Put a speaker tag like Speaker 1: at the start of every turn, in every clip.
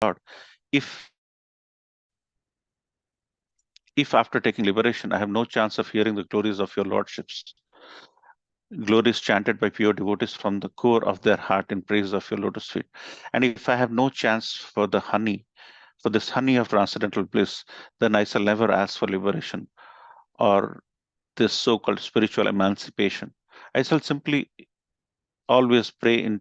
Speaker 1: Lord, if after taking liberation, I have no chance of hearing the glories of your lordships, glories chanted by pure devotees from the core of their heart in praise of your lotus feet, and if I have no chance for this honey of transcendental bliss, then I shall never ask for liberation or this so-called spiritual emancipation. I shall simply always pray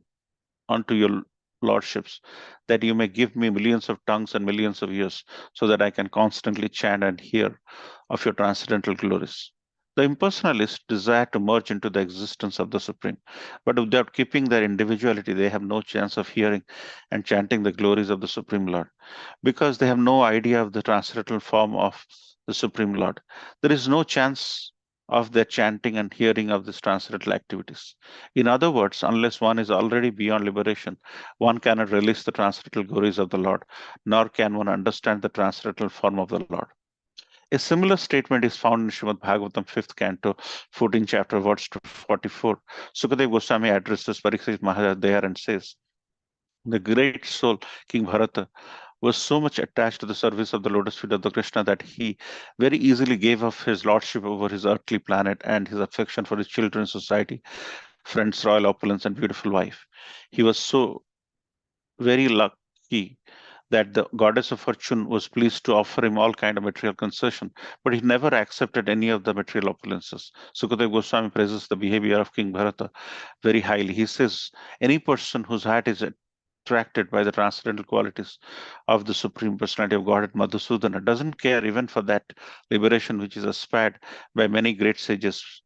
Speaker 1: unto your lordships, that you may give me millions of tongues and millions of ears, so that I can constantly chant and hear of your transcendental glories. The impersonalists desire to merge into the existence of the Supreme, but without keeping their individuality, they have no chance of hearing and chanting the glories of the Supreme Lord, because they have no idea of the transcendental form of the Supreme Lord. There is no chance of their chanting and hearing of these transcendental activities. In other words, unless one is already beyond liberation, one cannot release the transcendental glories of the Lord, nor can one understand the transcendental form of the Lord. A similar statement is found in Srimad Bhagavatam, 5th canto, 14th chapter, verse 44. Sukadeva Goswami addresses Parikshit Maharaj there and says, the great soul, King Bharata, was so much attached to the service of the lotus feet of the Krishna that he very easily gave up his lordship over his earthly planet and his affection for his children, society, friends, royal opulence, and beautiful wife. He was so very lucky that the goddess of fortune was pleased to offer him all kind of material concession, but he never accepted any of the material opulences. Sukadeva Goswami praises the behavior of King Bharata very highly. He says, any person whose heart is attracted by the transcendental qualities of the Supreme Personality of Godhead, Madhusudana, doesn't care even for that liberation which is aspired by many great sages,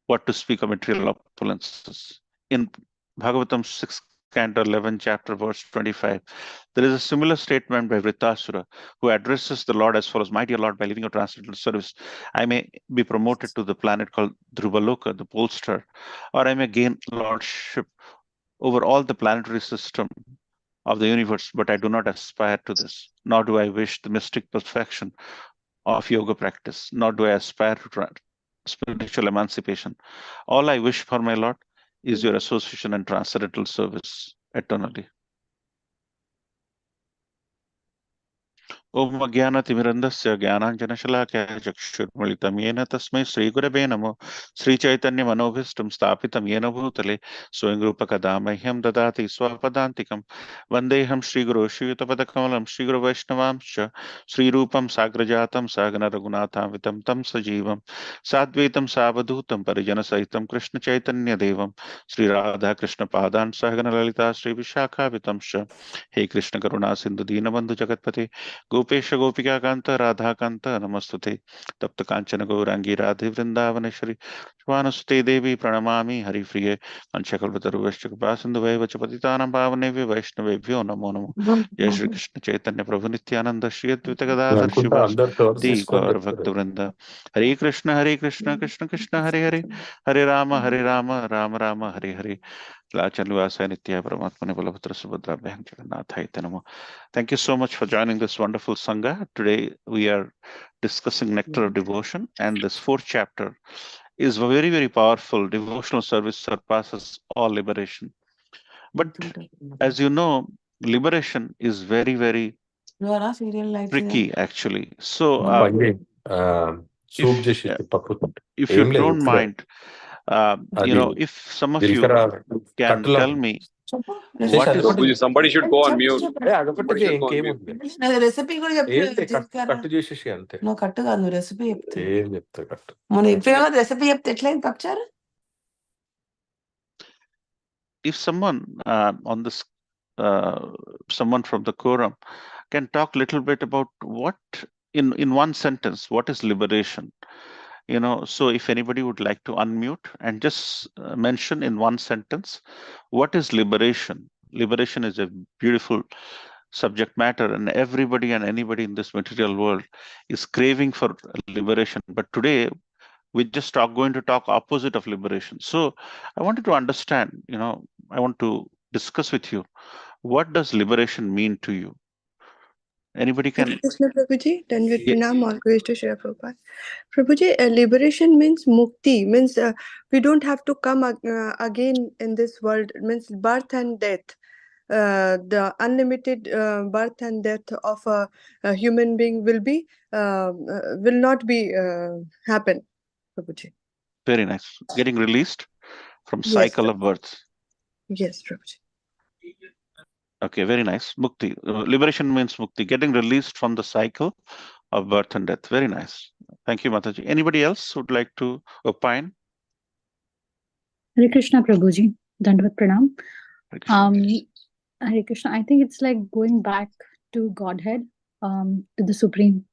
Speaker 1: what to speak of material opulences. In Bhagavatam 6 canto 11 chapter verse 25, there is a similar statement by Vritasura, who addresses the Lord as follows: my dear Lord, by leaving your transcendental service, I may be promoted to the planet called Dhruvaloka, the pole star, or I may gain lordship over all the planetary system of the universe, but I do not aspire to this, nor do I wish the mystic perfection of yoga practice, nor do I aspire to spiritual emancipation. All I wish for, my Lord, is your association and transcendental service eternally. Om Jnana-timirandasya Jnananjana-shalakaya Chakshurmilitam Yena Tasmai Sri Gurave Namo Sri Chaitanya Manobhistam Stapitam Yena Bhutale Swayam Rupa Kadamahyam Dadati Swapadantikam Vandeham Sri Guru Shivitapadakamalam Sri Guru Vaishnavamscha Sri Rupam Sagrajatam Sagana Raghunatham Vitam Tam Sajivam Sadvaitam Savadhutam Parijana Sahitam Krishna Chaitanya Devam Sri Radha Krishna Padan Sahagana Lalita Sri Vishakha Vitamscha He Krishna Karuna Sindhu Dinabandhu Jagatpate Gopesh गोपिका कांत राधा कांत नमस्तुते तप्त कांचन गौरांगी राधे वृंदावनेश्वरी स्वानुसुते देवी प्रणमामि हरिप्रिये पंचकल्पतरुश्च कृपा सिंधु वैवच पतितानां पावनेभ्यो वैष्णवेभ्यो नमो नमो जय श्री कृष्ण चैतन्य प्रभु नित्यानंद श्री अद्वैत गदाधर शिवासादि गौर भक्त वृंद हरे Krishna Krishna Krishna Hare Hare Hare Ram Ram Ram Hare Hare Lachanvasa Nitya Paramatmane Balabhadra Subhadra Bhayam Jagannathai Namo. Thank you so much for joining this wonderful Sangha. Today we are discussing Nectar of Devotion, and this fourth chapter is very, very powerful. Devotional service surpasses all liberation. But as you know, liberation is very, very tricky actually. So if you don't mind, if some of you can tell me what is...
Speaker 2: Somebody should go on mute.
Speaker 3: Recipe no kattu kaadu recipe chepte. Mona ippudema recipe chepte etla in pakcharu?
Speaker 1: If someone on this someone from the quorum can talk a little bit about what in one sentence, what is liberation? So if anybody would like to unmute and just mention in one sentence, what is liberation? Liberation is a beautiful subject matter, and everybody and anybody in this material world is craving for liberation. But today, we're just going to talk opposite of liberation. So I wanted to understand, I want to discuss with you, what does liberation mean to you? Anybody can...
Speaker 4: Krishna Prabhuji, then with Pranam, all praise to Shri Prabhupada. Prabhuji, liberation means mukti, means we don't have to come again in this world, means birth and death. the unlimited birth and death of a human being will not be happen, Prabhuji.
Speaker 1: Very nice. Getting released from
Speaker 4: Yes,
Speaker 1: cycle of birth.
Speaker 4: Yes, Prabhuji.
Speaker 1: Okay, very nice. Mukti. Liberation means mukti, getting released from the cycle of birth and death. Very nice. Thank you, Mataji. Anybody else would like to opine?
Speaker 2: Hare Krishna, Prabhuji. Dandavat Pranam.
Speaker 1: Hare Krishna.
Speaker 2: Hare Krishna. I think it's like going back to Godhead, to the Supreme.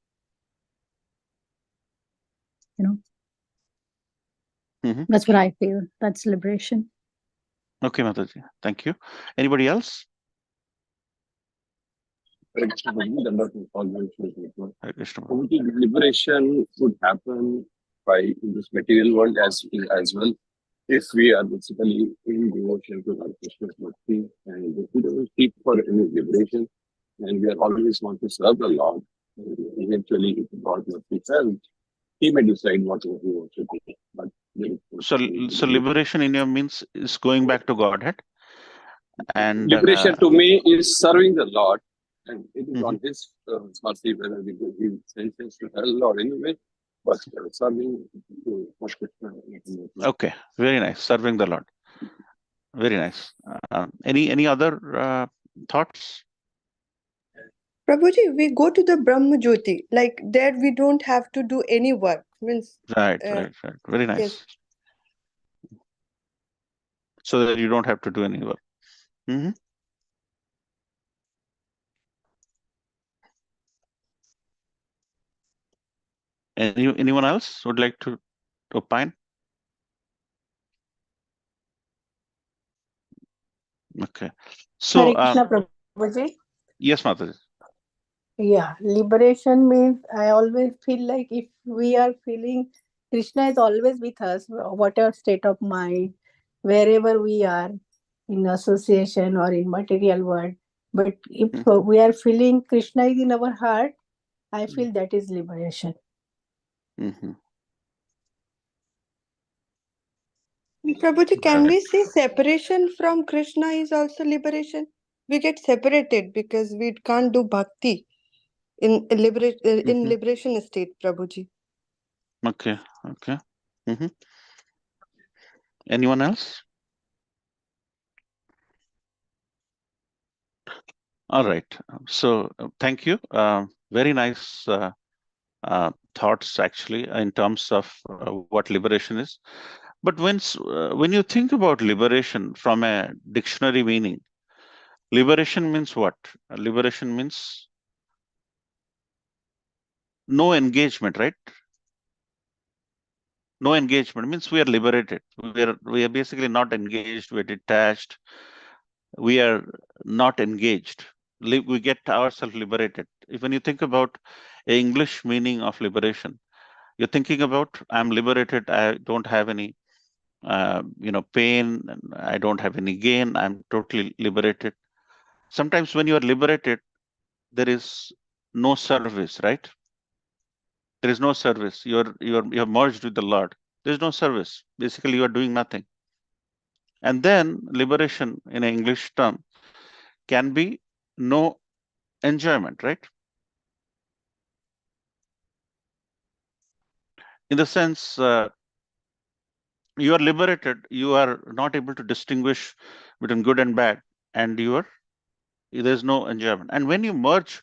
Speaker 2: That's what I feel. That's liberation.
Speaker 1: Okay, Mataji. Thank you. Anybody else?
Speaker 5: Hare Krishna, Prabhuji. Dandavat Pranam.
Speaker 1: Hare Krishna.
Speaker 5: Prabhuji, liberation would happen in this material world as well, if we are basically in devotion to our Krishna's bhakti, and if we don't seek for any liberation, and we are always want to serve the Lord, eventually if God must be felt, He may decide what he wants to do. But
Speaker 1: So liberation in your means is going back to Godhead, and
Speaker 5: liberation to me is serving the Lord, and it is on His mercy whether we give sentences to hell or anyway, but serving to Krishna.
Speaker 1: Okay, very nice. Serving the Lord. Very nice. Any other thoughts?
Speaker 4: Prabhuji, we go to the Brahma Jyoti, like that we don't have to do any work. Means
Speaker 1: Right. Very nice.
Speaker 4: Yes.
Speaker 1: So that you don't have to do any work. Anyone else would like to opine? Okay. So
Speaker 6: Hare Krishna, Prabhuji.
Speaker 1: yes, Mataji.
Speaker 6: Yeah, liberation means I always feel like if we are feeling Krishna is always with us, whatever state of mind, wherever we are in association or in material world. But if we are feeling Krishna is in our heart, I feel that is liberation.
Speaker 4: Prabhuji, can we say separation from Krishna is also liberation? We get separated because we can't do bhakti in liberation state, Prabhuji.
Speaker 1: Okay. Anyone else? All right. So thank you. Very nice thoughts actually in terms of what liberation is. But when you think about liberation from a dictionary meaning, liberation means what? Liberation means no engagement, right? No engagement means we are liberated. We are basically not engaged. We're detached. We are not engaged. We get ourselves liberated. When you think about an English meaning of liberation, you're thinking about I'm liberated. I don't have any pain. I don't have any gain. I'm totally liberated. Sometimes when you are liberated, there is no service, right? There is no service. You're merged with the Lord. There's no service. Basically, you are doing nothing. And then liberation in an English term can be no enjoyment, right? In the sense, you are liberated, you are not able to distinguish between good and bad, and there's no enjoyment. And when you merge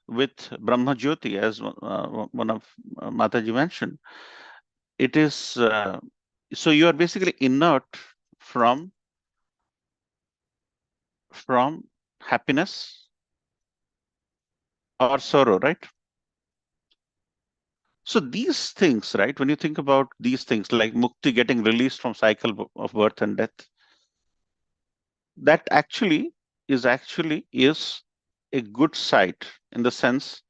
Speaker 1: with Brahma Jyoti, as one of Mataji mentioned, it is so you are basically inert from happiness or sorrow, right? So these things, right, when you think about these things like mukti, getting released from cycle of birth and death, that actually is a good sight, in the sense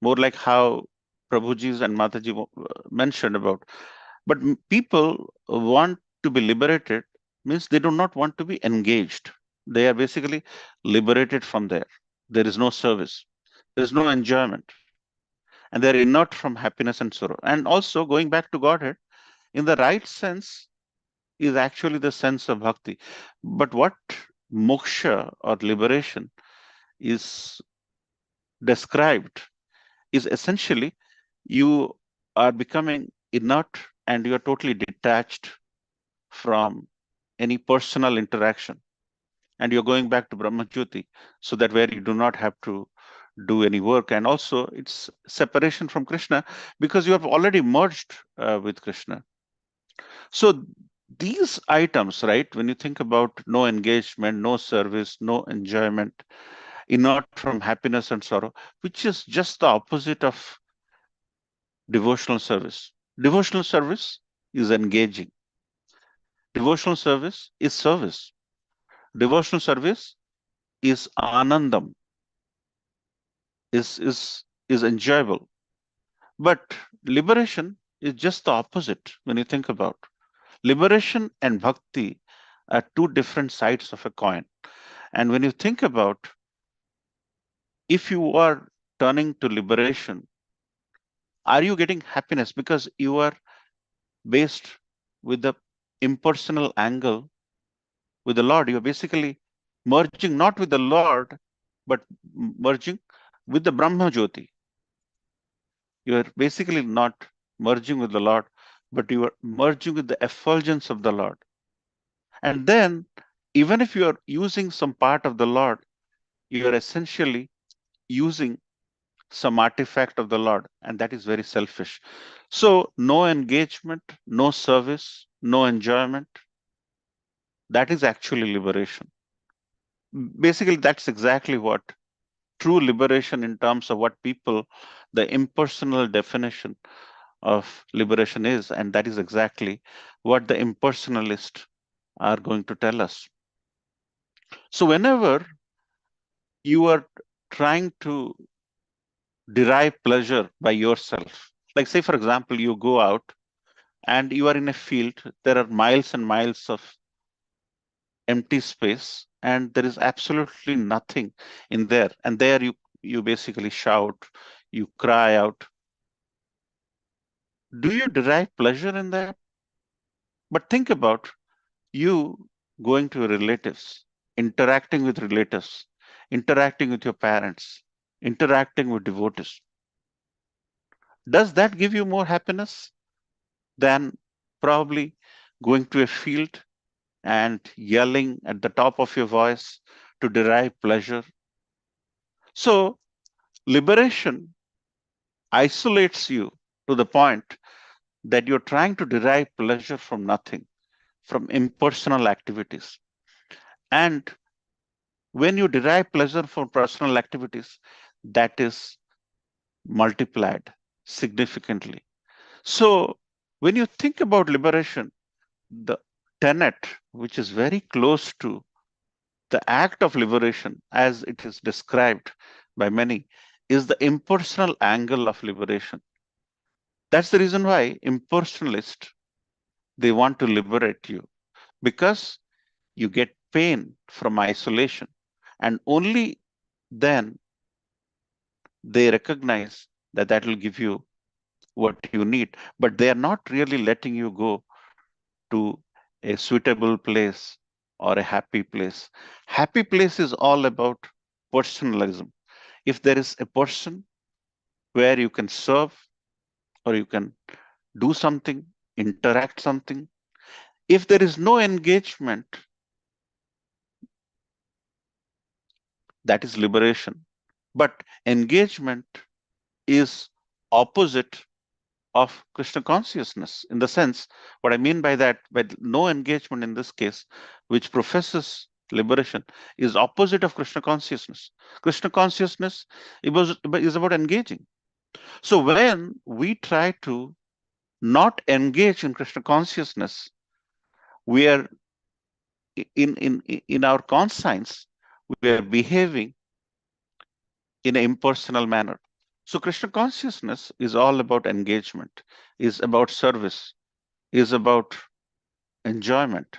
Speaker 1: more like how Prabhuji's and Mataji mentioned about. But people want to be liberated means they do not want to be engaged. They are basically liberated from there. There is no service. There is no enjoyment. And they're inert from happiness and sorrow. And also going back to Godhead, in the right sense, is actually the sense of bhakti. But what moksha or liberation is described is essentially you are becoming inert and you are totally detached from any personal interaction, and you're going back to Brahmajyoti, so that where you do not have to do any work. And also it's separation from Krishna because you have already merged with Krishna. So these items, right, when you think about no engagement, no service, no enjoyment, inert from happiness and sorrow, which is just the opposite of devotional service. Devotional service is engaging. Devotional service is service. Devotional service is anandam, is enjoyable. But liberation is just the opposite when you think about. Liberation and bhakti are two different sides of a coin. And when you think about, if you are turning to liberation, are you getting happiness because you are based with the impersonal angle with the Lord? You're basically merging not with the Lord, but merging with the Brahma Jyoti. You are basically not merging with the Lord, but you are merging with the effulgence of the Lord. And then, even if you are using some part of the Lord, you are essentially using some artifact of the Lord, and that is very selfish. So, no engagement, no service, no enjoyment. That is actually liberation. Basically, that's exactly what true liberation in terms of what people, the impersonal definition of liberation is, and that is exactly what the impersonalists are going to tell us. So whenever you are trying to derive pleasure by yourself, like say for example, you go out and you are in a field, there are miles and miles of empty space and there is absolutely nothing in there, and there you basically shout, you cry out. Do you derive pleasure in that? But think about you going to your relatives, interacting with relatives, interacting with your parents, interacting with devotees. Does that give you more happiness than probably going to a field and yelling at the top of your voice to derive pleasure? So liberation isolates you to the point that you're trying to derive pleasure from nothing, from impersonal activities. And when you derive pleasure from personal activities, that is multiplied significantly. So when you think about liberation, the tenet, which is very close to the act of liberation as it is described by many, is the impersonal angle of liberation. That's the reason why impersonalists, they want to liberate you, because you get pain from isolation, and only then they recognize that that will give you what you need, but they are not really letting you go to a suitable place or a happy place. Happy place is all about personalism. If there is a person where you can serve or you can do something, interact something, if there is no engagement, that is liberation. But engagement is opposite of Krishna consciousness, in the sense, what I mean by that, but no engagement in this case, which professes liberation, is opposite of Krishna consciousness. Krishna consciousness is about engaging. So when we try to not engage in Krishna consciousness, we are in our conscience, we are behaving in an impersonal manner. So Krishna consciousness is all about engagement, is about service, is about enjoyment,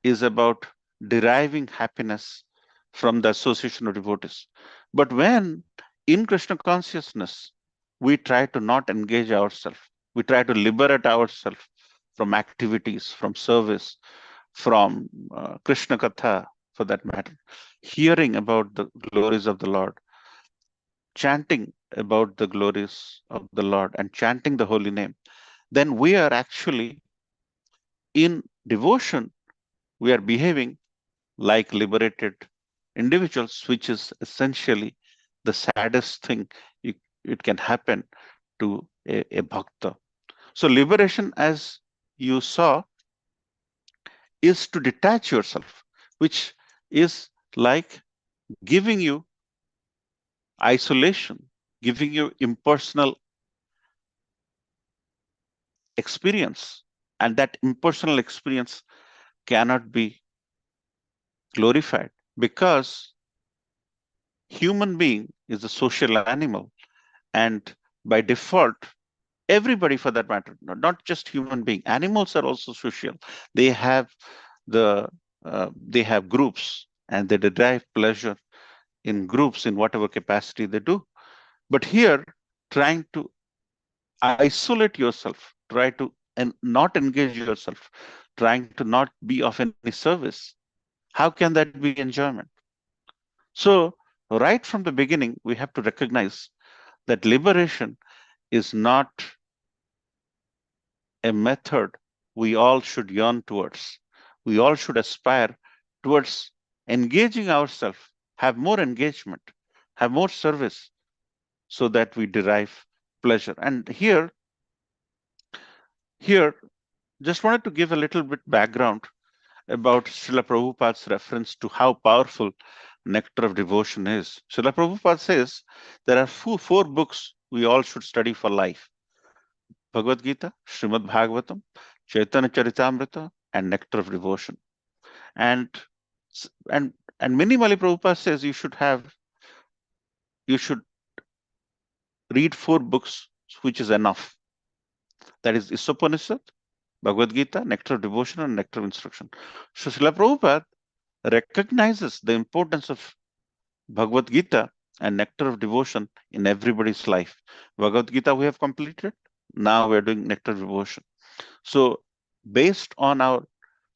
Speaker 1: is about deriving happiness from the association of devotees. But when in Krishna consciousness, we try to not engage ourselves, we try to liberate ourselves from activities, from service, from Krishna Katha, for that matter, hearing about the glories of the Lord, chanting about the glories of the Lord, and chanting the holy name, then we are actually in devotion, we are behaving like liberated individuals, which is essentially the saddest thing it can happen to a bhakta. So liberation, as you saw, is to detach yourself, which is like giving you isolation, giving you impersonal experience. And that impersonal experience cannot be glorified because human being is a social animal. And by default, everybody for that matter, not just human being, animals are also social. They have they have groups and they derive pleasure in groups in whatever capacity they do. But here, trying to isolate yourself, try to and not engage yourself, trying to not be of any service, how can that be enjoyment? So right from the beginning, we have to recognize that liberation is not a method we all should yearn towards. We all should aspire towards engaging ourselves, have more engagement, have more service, so that we derive pleasure. And here, just wanted to give a little bit background about Srila Prabhupada's reference to how powerful nectar of devotion is. Srila Prabhupada says there are four books we all should study for life: Bhagavad Gita, Srimad Bhagavatam, Chaitanya Charitamrita, and Nectar of Devotion. And and minimally Prabhupada says you should read 4 books, which is enough. That is Isopanishad, Bhagavad Gita, Nectar of Devotion, and Nectar of Instruction. So Srila Prabhupada recognizes the importance of Bhagavad Gita and Nectar of Devotion in everybody's life. Bhagavad Gita we have completed. Now we're doing Nectar of Devotion. So based on our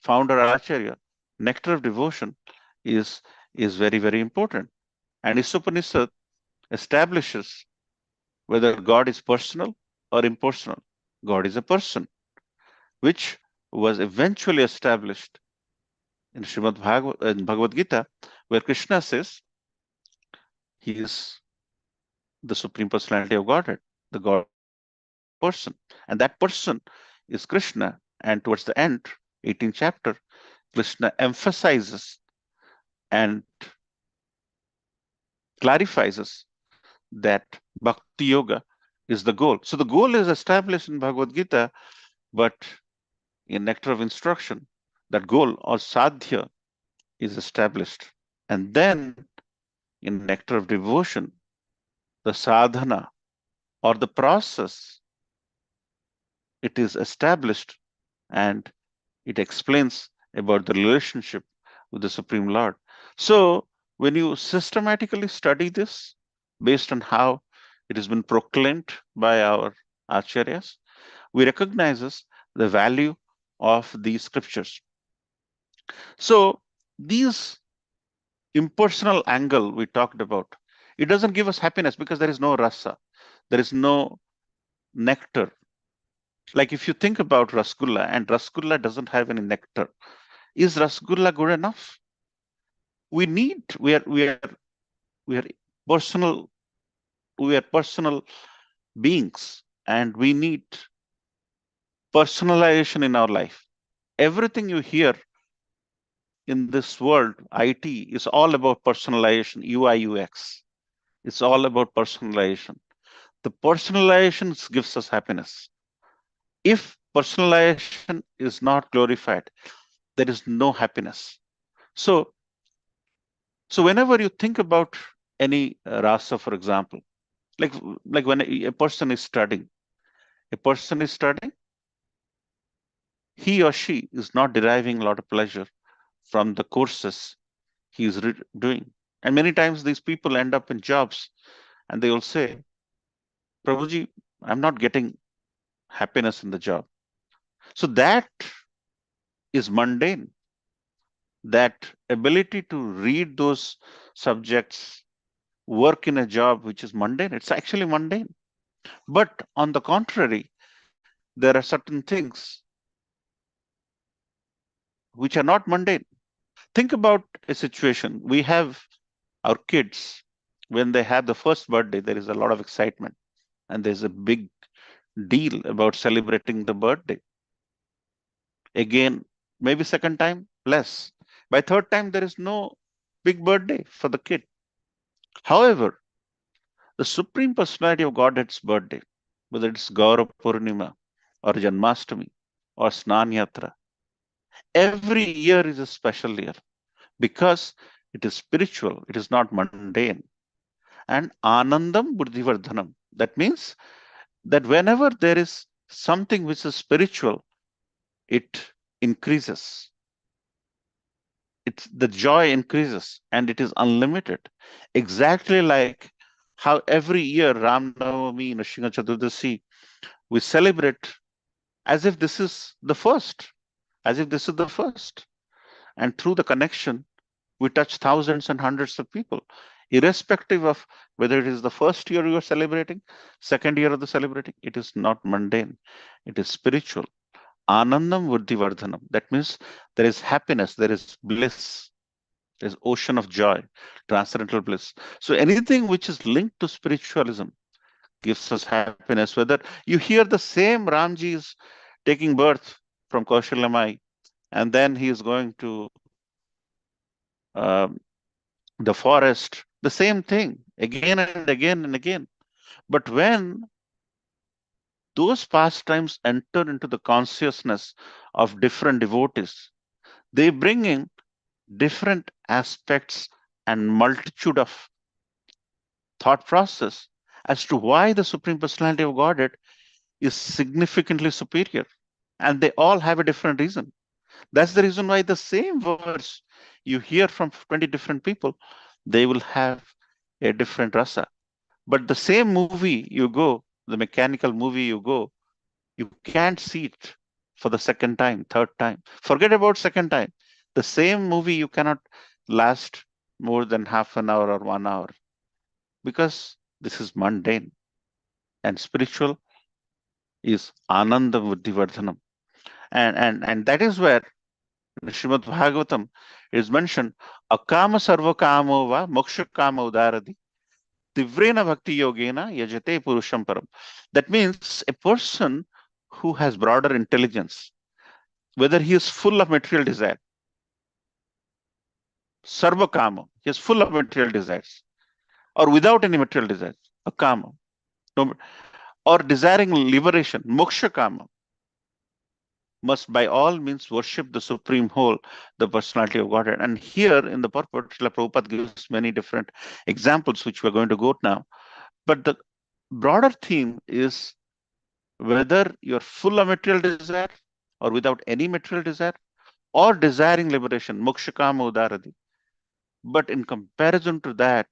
Speaker 1: founder Acharya, Nectar of Devotion is very, very important. And Isopanishad establishes whether God is personal or impersonal. God is a person, which was eventually established in Bhagavad Gita, where Krishna says he is the Supreme Personality of Godhead, the God person. And that person is Krishna. And towards the end, 18th chapter, Krishna emphasizes and clarifies us that Bhakti Yoga is the goal. So the goal is established in Bhagavad Gita, but in Nectar of Instruction, that goal or sadhya is established. And then in Nectar of Devotion, the sadhana or the process, it is established and it explains about the relationship with the Supreme Lord. So when you systematically study this based on how it has been proclaimed by our acharyas, we recognize the value of these scriptures. So these impersonal angle we talked about, it doesn't give us happiness because there is no rasa, there is no nectar. Like if you think about rasgulla, and rasgulla doesn't have any nectar, is rasgulla good enough? We are personal, we are personal beings, and we need personalization in our life. Everything you hear in this world, IT, is all about personalization, UI, UX. It's all about personalization. The personalization gives us happiness. If personalization is not glorified, there is no happiness. So whenever you think about any rasa, for example, like when a person is studying, he or she is not deriving a lot of pleasure from the courses he is doing. And many times these people end up in jobs and they will say, Prabhuji, I'm not getting happiness in the job. So that is mundane. that ability to read those subjects, work in a job which is mundane. It's actually mundane. But on the contrary, there are certain things which are not mundane. Think about a situation. We have our kids, when they have the first birthday, there is a lot of excitement and there's a big deal about celebrating the birthday. Again, maybe second time, less. By third time, there is no big birthday for the kid. However, the Supreme Personality of Godhead's birthday, whether it's Gaura Purnima or Janmashtami or Snan Yatra, every year is a special year because it is spiritual, it is not mundane. And Anandam Buddhivardhanam. That means that whenever there is something which is spiritual, it increases. The joy increases and it is unlimited. Exactly like how every year Ram Navami, Nrsimha Chaturdasi, we celebrate as if this is the first, as if this is the first. And through the connection, we touch thousands and hundreds of people, irrespective of whether it is the first year you are celebrating, second year of the celebrating. It is not mundane, it is spiritual. Anandam Vardhivardhanam. That means there is happiness, there is bliss, there is ocean of joy, transcendental bliss. So anything which is linked to spiritualism gives us happiness. Whether you hear the same Ramji is taking birth from Kaushalamai, and then he is going to the forest, the same thing again and again and again. But when those pastimes enter into the consciousness of different devotees, they bring in different aspects and multitude of thought process as to why the Supreme Personality of Godhead is significantly superior. And they all have a different reason. That's the reason why the same words you hear from 20 different people, they will have a different rasa. But the same movie you go, the mechanical movie you go, you can't see it for the second time, third time. Forget about second time. The same movie you cannot last more than half an hour or 1 hour because this is mundane. And spiritual is Ananda Buddhivardhanam. And that is where Srimad Bhagavatam is mentioned, Akama Sarva Kamo Va Moksha Kama Udaradi Tivrena Bhakti Yogena Yajate Purusham Param. That means a person who has broader intelligence, whether he is full of material desire, Sarva Kama, he is full of material desires, or without any material desires, Akama, no, or desiring liberation, Moksha Kama, must by all means worship the supreme whole, the personality of Godhead. And here in the purport, Srila Prabhupada gives many different examples, which we're going to go now. But the broader theme is whether you're full of material desire or without any material desire, or desiring liberation, mokshakama udaradi. But in comparison to that,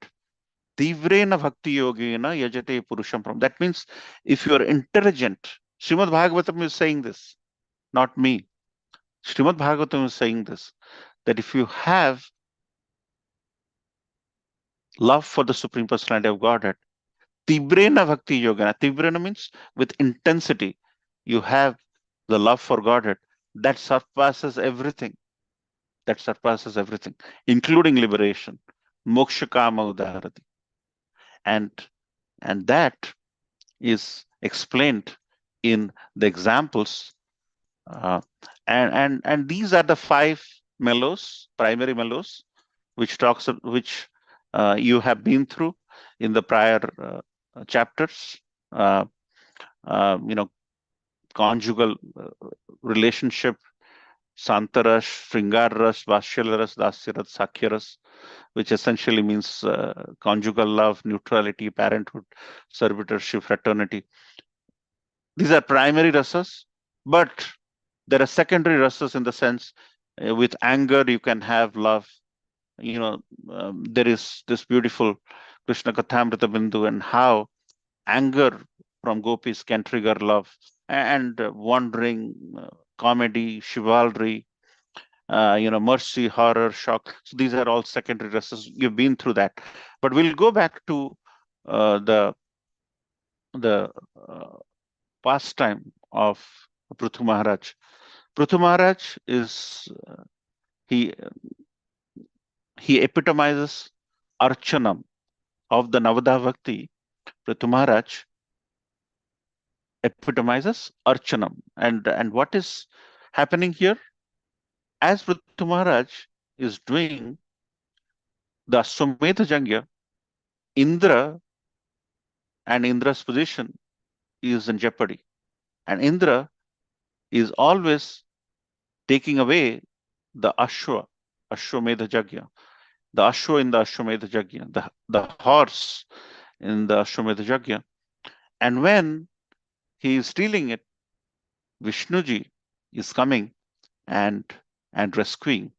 Speaker 1: tivrena bhakti yogena yajate purusham param. That means if you're intelligent, Srimad Bhagavatam is saying this, not me. Srimad Bhagavatam is saying this, that if you have love for the Supreme Personality of Godhead, tivrena bhakti yogena, tivrena means with intensity, you have the love for Godhead that surpasses everything. That surpasses everything, including liberation. Moksha kama udarati. And that is explained in the examples. And these are the 5 mellows, primary mellows, which you have been through in the prior chapters. Conjugal relationship, Santaras, Shringaras, Vashyalaras, Dasyaras, Sakyaras, which essentially means conjugal love, neutrality, parenthood, servitorship, fraternity. These are primary rasas, but there are secondary rasas in the sense with anger you can have love. There is this beautiful Krishna Kathamrita Bindu and how anger from gopis can trigger love, and wandering, comedy, chivalry, mercy, horror, shock. So these are all secondary races. You've been through that. But we'll go back to the pastime of Prithu Maharaj. Prithu Maharaj is he epitomizes Archanam of the Navada Bhakti. Prithu Maharaj epitomizes Archanam. And what is happening here? As Prithu Maharaj is doing the Ashwamedha Jagya, Indra and Indra's position is in jeopardy. And Indra is always taking away the Ashwamedha Jagya, the Ashwa in the Ashwamedha Jagya, the horse in the Ashwamedha Jagya. And when he is stealing it, Vishnuji is coming and rescuing.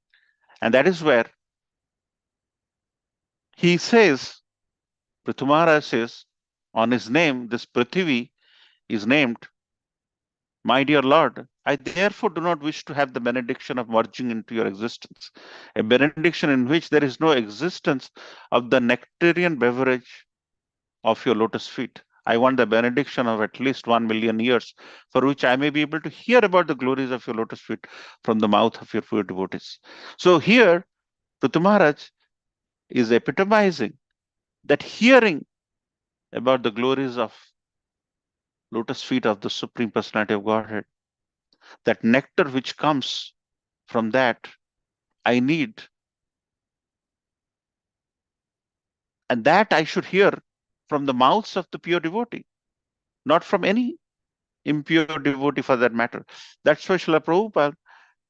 Speaker 1: And that is where he says, Prithu Maharaj says, on his name, this Prithvi is named, my dear Lord, I therefore do not wish to have the benediction of merging into your existence, a benediction in which there is no existence of the nectarian beverage of your lotus feet. I want the benediction of at least 1 million years, for which I may be able to hear about the glories of your lotus feet from the mouth of your pure devotees. So here, Prithu Maharaj is epitomizing that hearing about the glories of lotus feet of the Supreme Personality of Godhead, that nectar which comes from that, I need. And that I should hear from the mouths of the pure devotee, not from any impure devotee for that matter. That's why Srila Prabhupada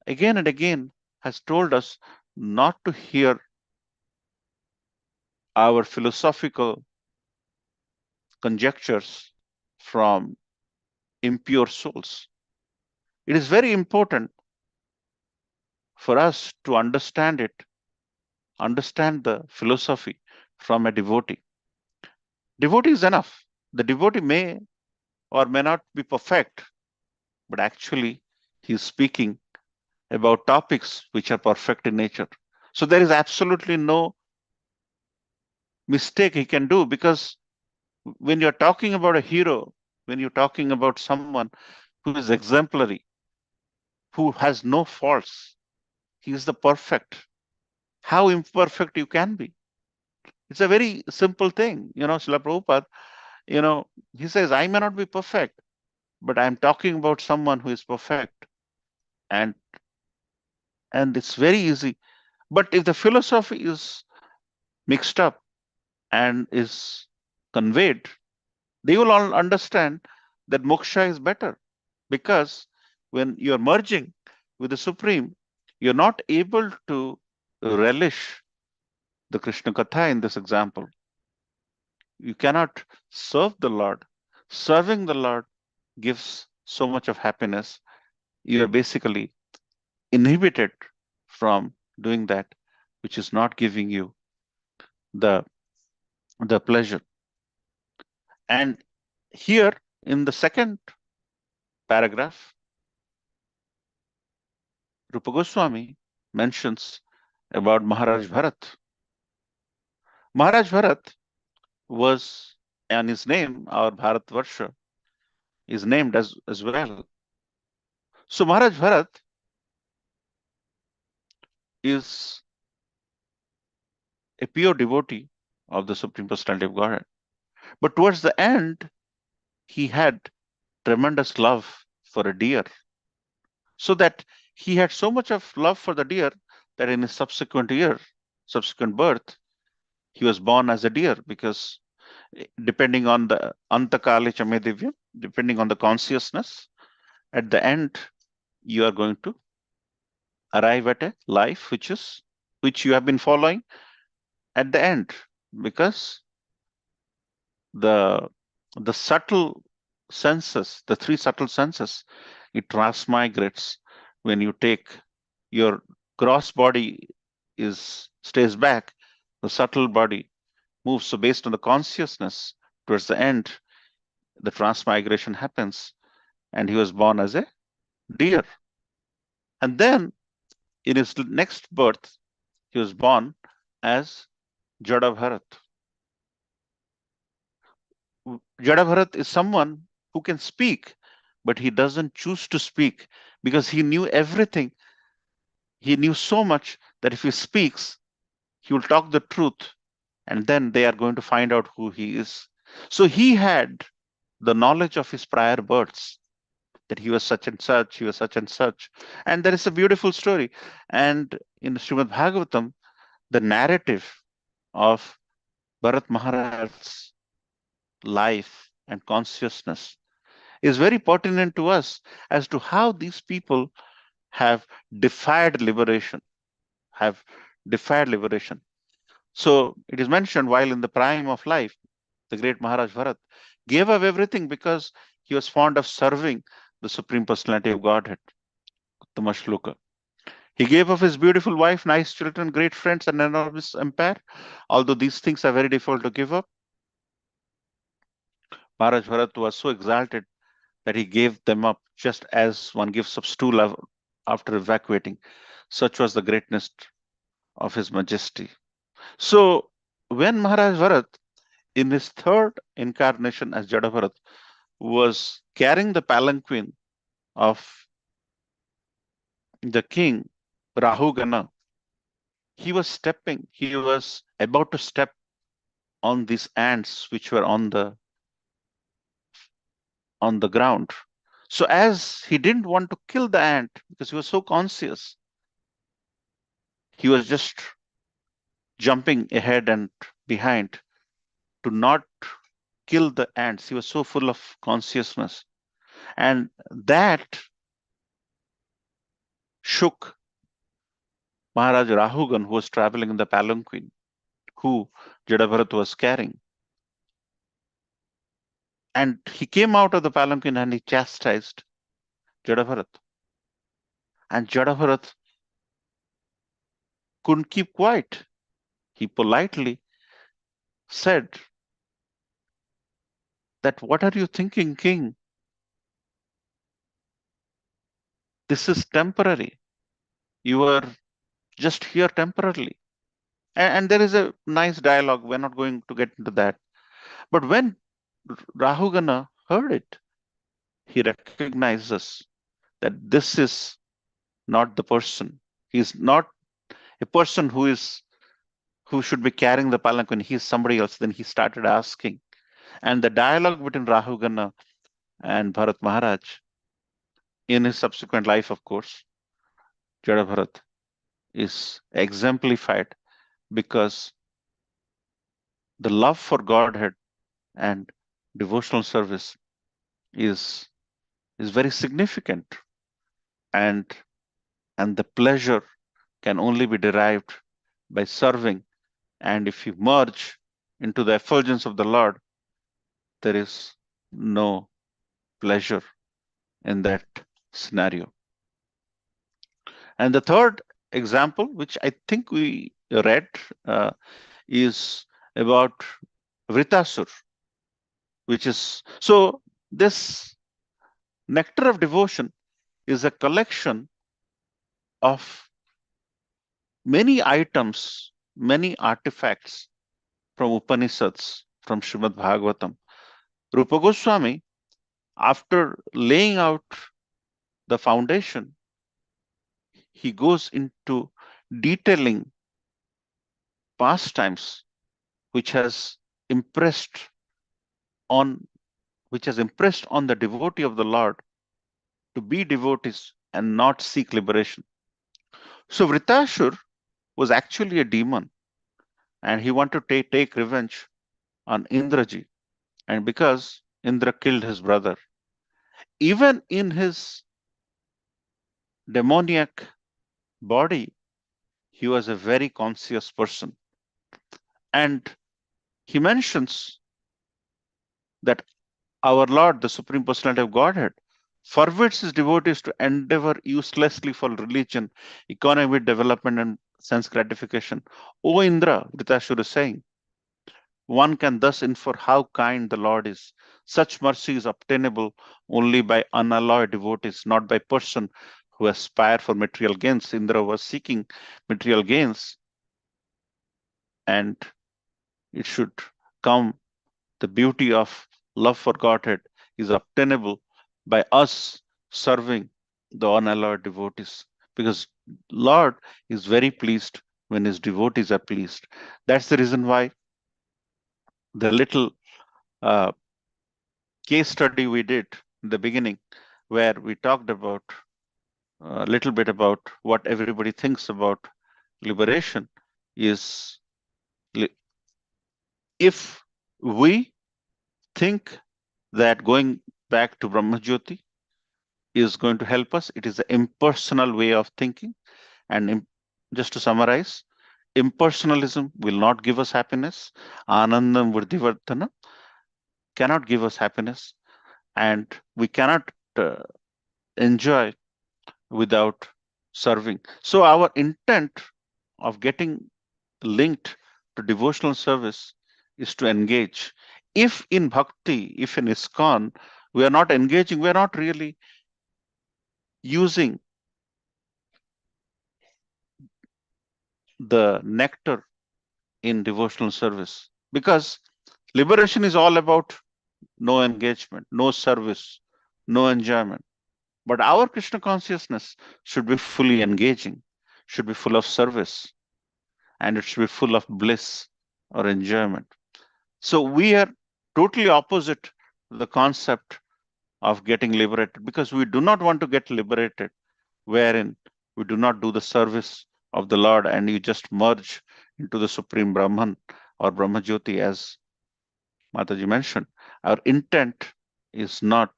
Speaker 1: again and again has told us not to hear our philosophical conjectures from impure souls. It is very important for us to understand the philosophy from a devotee. Devotee is enough. The devotee may or may not be perfect, but actually he is speaking about topics which are perfect in nature. So there is absolutely no mistake he can do, because when you're talking about a hero, when you're talking about someone who is exemplary, who has no faults, he is the perfect. How imperfect you can be? It's a very simple thing. Srila Prabhupada, he says, I may not be perfect, but I'm talking about someone who is perfect. And it's very easy. But if the philosophy is mixed up and is conveyed, they will all understand that moksha is better, because when you're merging with the Supreme, you're not able to relish the Krishna Katha in this example. You cannot serve the Lord. Serving the Lord gives so much of happiness. You are basically inhibited from doing that which is not giving you the pleasure. And here in the second paragraph, Rupa Goswami mentions about Maharaj Bharat. Maharaj Bharat was, and his name, our Bharatvarsha, is named as well. So Maharaj Bharat is a pure devotee of the Supreme Personality of Godhead. But towards the end, he had tremendous love for a deer. So that he had so much of love for the deer that in his subsequent birth, he was born as a deer, because depending on the Antakale Chamedivya, depending on the consciousness, at the end, you are going to arrive at a life which you have been following at the end, because the subtle senses, the 3 subtle senses, it transmigrates. When you take your gross body stays back, the subtle body moves. So based on the consciousness, towards the end, the transmigration happens, and he was born as a deer. And then in his next birth, he was born as Jadabharat. Jadabharat is someone who can speak, but he doesn't choose to speak because he knew everything. He knew so much that if he speaks, he will talk the truth, and then they are going to find out who he is. So he had the knowledge of his prior births, that he was such and such, he was such and such. And there is a beautiful story. And in Srimad Bhagavatam, the narrative of Bharat Maharaj's life and consciousness is very pertinent to us as to how these people have defied liberation, have defied liberation. So it is mentioned while in the prime of life, the great Maharaj Bharat gave up everything because he was fond of serving the Supreme Personality of Godhead, Uttama Shloka. He gave up his beautiful wife, nice children, great friends, and enormous empire. Although these things are very difficult to give up, Maharaj Bharat was so exalted that he gave them up just as one gives up stool after evacuating. Such was the greatness of his majesty. So when Maharaj Bharat, in his third incarnation as Jadabharat, was carrying the palanquin of the king Rahugana, he was about to step on these ants which were on the ground. So as he didn't want to kill the ant because he was so conscious, he was just jumping ahead and behind to not kill the ants. He was so full of consciousness. And that shook Maharaj Rahugan, who was traveling in the palanquin, who Jadabharat was carrying. And he came out of the palanquin and he chastised Jadabharat. And Jadabharat couldn't keep quiet. He politely said that, "What are you thinking, king? This is temporary. You are just here temporarily." And there is a nice dialogue. We're not going to get into that. But when Rahugana heard it, he recognizes that this is not the person. He's not a person who should be carrying the palanquin. He's somebody else. Then he started asking. And the dialogue between Rahugana and Bharat Maharaj, in his subsequent life, of course, Jadabharat, is exemplified because the love for Godhead and devotional service is very significant, and the pleasure can only be derived by serving. And if you merge into the effulgence of the Lord, there is no pleasure in that scenario. And the third example, which I think we read, is about Vritasur, which is, so this nectar of devotion is a collection of many items, many artifacts from Upanishads, from Srimad Bhagavatam. Rupa Goswami, after laying out the foundation, he goes into detailing pastimes which has impressed on the devotee of the Lord to be devotees and not seek liberation. So Vritasur was actually a demon, and he wanted to take revenge on Indraji. And because Indra killed his brother, even in his demoniac body, he was a very conscious person. And he mentions that our Lord, the Supreme Personality of Godhead, forbids his devotees to endeavor uselessly for religion, economic development, and sense gratification. O Indra, Vritasur is saying, one can thus infer how kind the Lord is. Such mercy is obtainable only by unalloyed devotees, not by person who aspire for material gains. Indra was seeking material gains, and it should come. The beauty of love for Godhead is obtainable by us serving the unalloyed devotees, because Lord is very pleased when his devotees are pleased. That's the reason why the little case study we did in the beginning, where we talked about a little bit about what everybody thinks about liberation, is if we think that going back to Brahmajyoti is going to help us, it is an impersonal way of thinking. And just to summarize, impersonalism will not give us happiness. Anandam Vridhivardhana cannot give us happiness, and we cannot enjoy without serving. So our intent of getting linked to devotional service is to engage. If in bhakti, if in ISKCON, we are not engaging, we are not really using the nectar in devotional service, because liberation is all about no engagement, no service, no enjoyment. But our Krishna consciousness should be fully engaging, should be full of service, and it should be full of bliss or enjoyment. So we are totally opposite the concept of getting liberated, because we do not want to get liberated wherein we do not do the service of the Lord and you just merge into the Supreme Brahman or Brahmajyoti, as Mataji mentioned. Our intent is not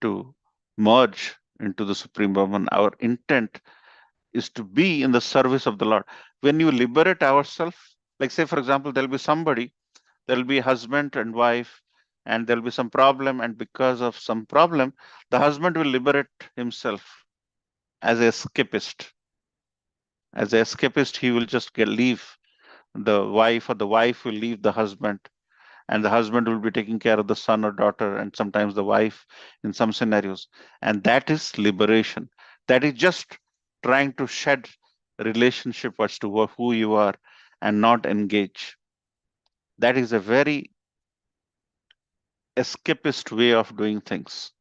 Speaker 1: to merge into the Supreme Brahman. Our intent is to be in the service of the Lord. When you liberate ourselves, like say, for example, there'll be somebody, there'll be husband and wife, and there'll be some problem, and because of some problem, the husband will liberate himself as an escapist. As an escapist, he will just leave the wife, or the wife will leave the husband, and the husband will be taking care of the son or daughter, and sometimes the wife in some scenarios. And that is liberation. That is just trying to shed relationship as to who you are and not engage. That is a very escapist way of doing things.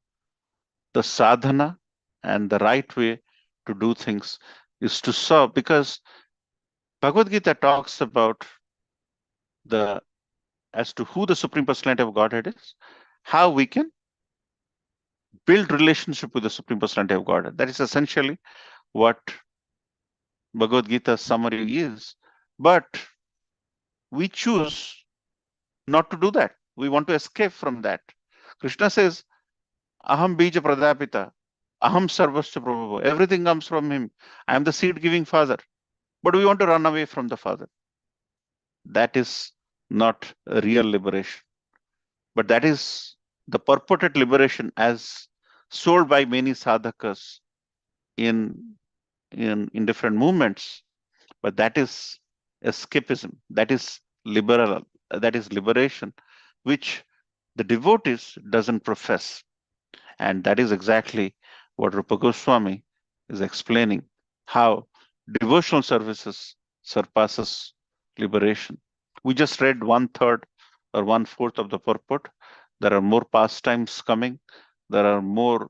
Speaker 1: The sadhana and the right way to do things is to serve, because Bhagavad Gita talks about as to who the Supreme Personality of Godhead is, how we can build relationship with the Supreme Personality of Godhead. That is essentially what Bhagavad Gita's summary is. But we choose not to do that. We want to escape from that. Krishna says, Aham bija pradapita, Aham sarvasya prabhavo. Everything comes from him. I am the seed-giving father. But we want to run away from the father. That is not a real liberation. But that is the purported liberation as sold by many sadhakas in different movements. But that is escapism. That is liberation, which the devotees doesn't profess. And that is exactly what Rupa Goswami is explaining, how devotional services surpasses liberation. We just read 1/3 or 1/4 of the purport. There are more pastimes coming. There are more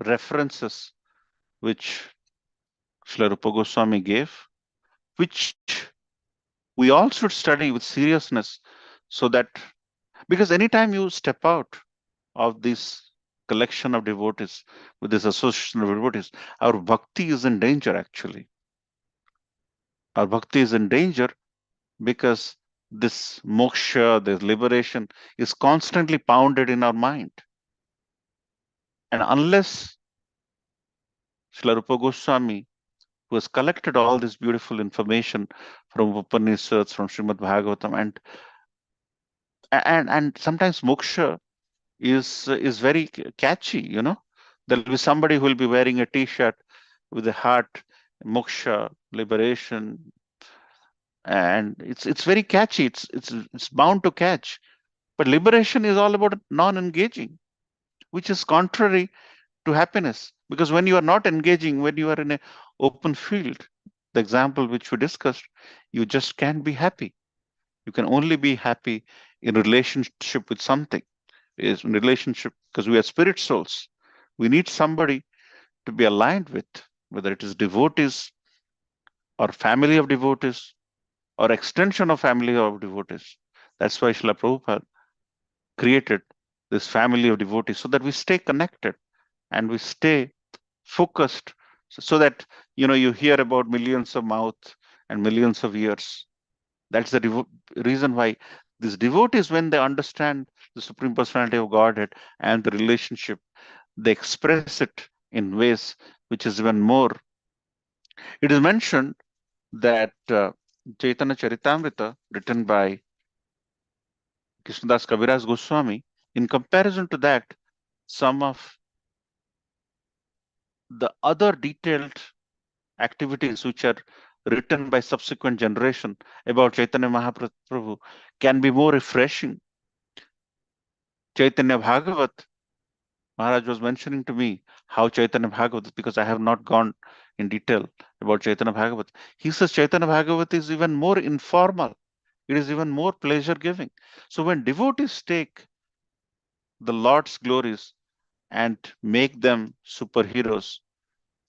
Speaker 1: references which Srila Rupa Goswami gave, which we all should study with seriousness, so that, because anytime you step out of this collection of devotees, with this association of devotees, our bhakti is in danger actually. Our bhakti is in danger because this moksha, this liberation is constantly pounded in our mind. And unless Srila Rupa Goswami, who has collected all this beautiful information from Upanishads, from Srimad Bhagavatam, and sometimes moksha is very catchy, you know. There'll be somebody who will be wearing a t-shirt with a heart, moksha, liberation, and it's very catchy. It's bound to catch. But liberation is all about non-engaging, which is contrary to happiness. Because when you are not engaging, when you are in an open field, the example which we discussed, you just can't be happy. You can only be happy in relationship with something. Is in relationship, because we are spirit souls. We need somebody to be aligned with, whether it is devotees or family of devotees or extension of family of devotees. That's why Srila Prabhupada created this family of devotees so that we stay connected and we stay focused, so that you hear about millions of mouth and millions of ears. That's the reason why these devotees, when they understand the Supreme Personality of Godhead and the relationship, they express it in ways which is even more. It is mentioned that Chaitanya Charitamrita, written by Krishnadas Kaviraj Goswami, in comparison to that, some of the other detailed activities which are written by subsequent generation about Chaitanya Mahaprabhu can be more refreshing. Chaitanya Bhagavat, Maharaj was mentioning to me how Chaitanya Bhagavat, because I have not gone in detail about Chaitanya Bhagavat. He says Chaitanya Bhagavat is even more informal. It is even more pleasure giving. So when devotees take the Lord's glories and make them superheroes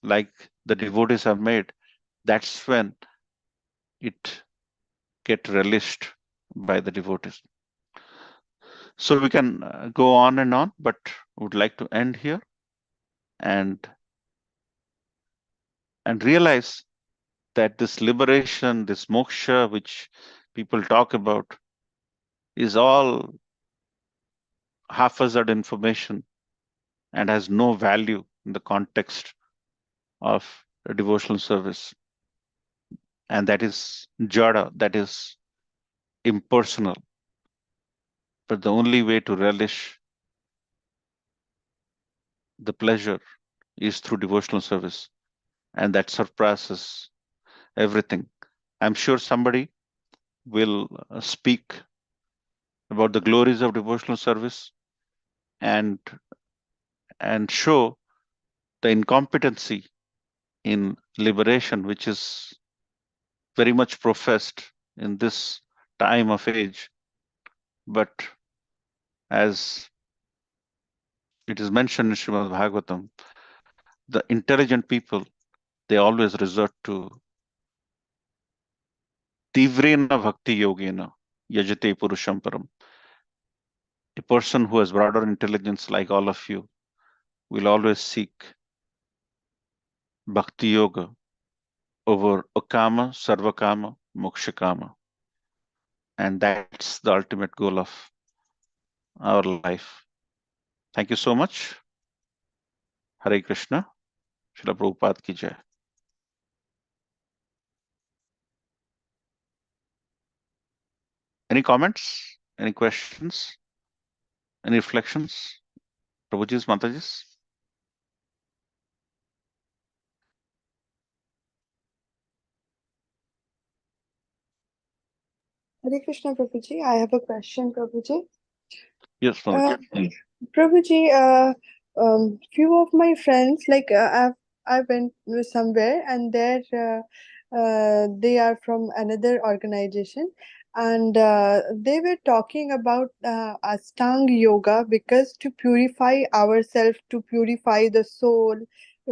Speaker 1: like the devotees have made, that's when it get relished by the devotees. So we can go on and on, but would like to end here and realize that this liberation, this moksha, which people talk about, is all haphazard information and has no value in the context of a devotional service. And that is jada, that is impersonal. But the only way to relish the pleasure is through devotional service, and that surpasses everything. I'm sure somebody will speak about the glories of devotional service and show the incompetency in liberation, which is very much professed in this time of age. But as it is mentioned in Srimad Bhagavatam, the intelligent people, they always resort to tivrena bhakti yogena yajate purusham param. A person who has broader intelligence like all of you will always seek bhakti yoga over akama, sarvakama, mokshakama. And that's the ultimate goal of our life. Thank you so much. Hare Krishna. Srila Prabhupada ki jai. Any comments? Any questions? Any reflections? Prabhuji's, Mataji's?
Speaker 4: Hare Krishna, Prabhuji. I have a question, Prabhuji.
Speaker 1: Yes, Mataji.
Speaker 4: Prabhuji, few of my friends, like I went somewhere and there they are from another organization, and they were talking about Astang Yoga, because to purify ourselves, to purify the soul,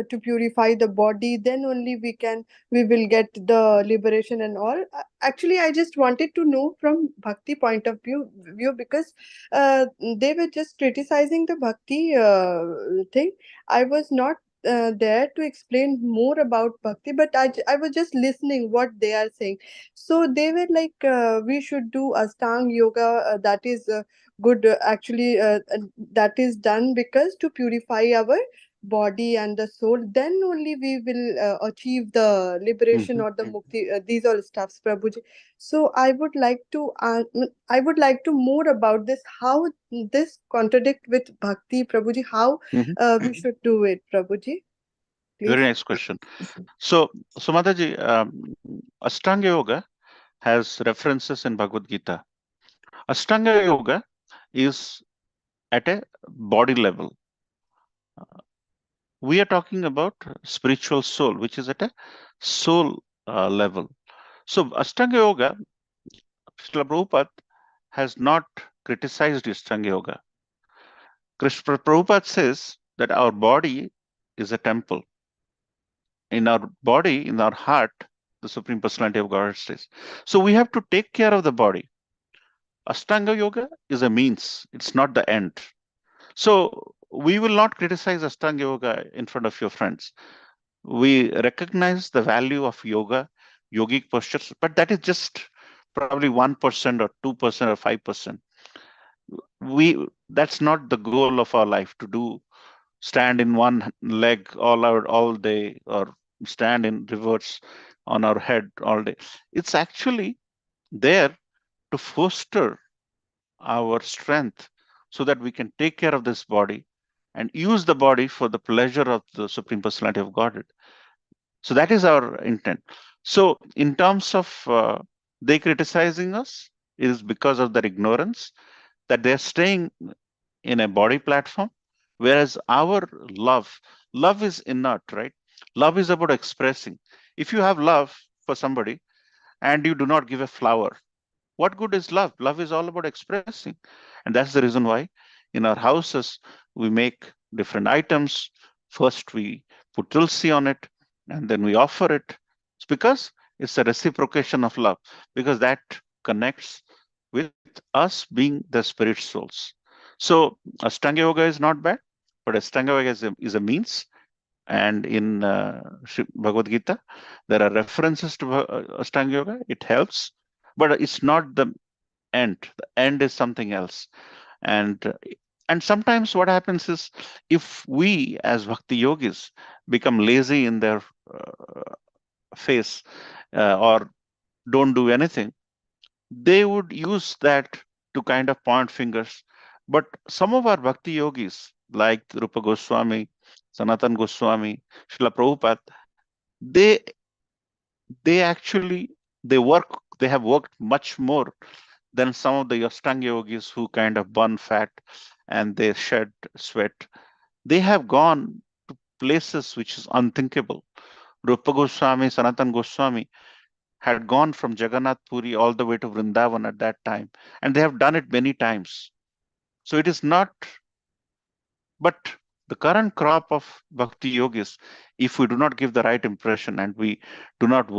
Speaker 4: to purify the body, then only we will get the liberation and all. Actually, I just wanted to know from bhakti point of view, because they were just criticizing the bhakti thing. I was not there to explain more about bhakti, but I was just listening what they are saying. So they were like, we should do Astang Yoga, that is good, actually, that is done because to purify our body and the soul, then only we will achieve the liberation or the mukti, these all stuffs, Prabhuji. So I would like to more about this, how this contradict with bhakti, Prabhuji, how we should do it, Prabhuji,
Speaker 1: Very
Speaker 4: please.
Speaker 1: nice question. So Mataji, Ashtanga Yoga has references in Bhagavad Gita. Ashtanga Yoga is at a body level. we are talking about spiritual soul, which is at a soul level. So Ashtanga Yoga, Srila Prabhupada has not criticized Ashtanga Yoga. Krishna Prabhupada says that our body is a temple. In our body, in our heart, the Supreme Personality of God stays. So we have to take care of the body. Ashtanga Yoga is a means, it's not the end. So we will not criticize Ashtanga Yoga in front of your friends. We recognize the value of yoga, yogic postures, but that is just probably 1% or 2% or 5%. That's not the goal of our life, to do stand in one leg all day, or stand in reverse on our head all day. It's actually there to foster our strength so that we can take care of this body and use the body for the pleasure of the Supreme Personality of Godhead. So that is our intent. So in terms of they criticizing us, it is because of their ignorance that they're staying in a body platform, whereas our love is inert, right? Love is about expressing. If you have love for somebody and you do not give a flower, what good is love? Love is all about expressing. And that's the reason why in our houses we make different items. First we put tulsi on it, and then we offer it. It's because it's a reciprocation of love, because that connects with us being the spirit souls. So Ashtanga Yoga is not bad, but Ashtanga Yoga is a means. And in Bhagavad Gita, there are references to Ashtanga Yoga. It helps, but it's not the end. The end is something else. And sometimes what happens is, if we as bhakti yogis become lazy in their face, or don't do anything, they would use that to kind of point fingers. But some of our bhakti yogis, like Rupa Goswami, Sanatan Goswami, Srila Prabhupada, they actually they have worked much more than some of the Ashtanga yogis who kind of burn fat and they shed sweat. They have gone to places which is unthinkable. Rupa Goswami, Sanatan Goswami had gone from Jagannath Puri all the way to Vrindavan at that time, and they have done it many times. So it is not, but the current crop of bhakti yogis, if we do not give the right impression and we do not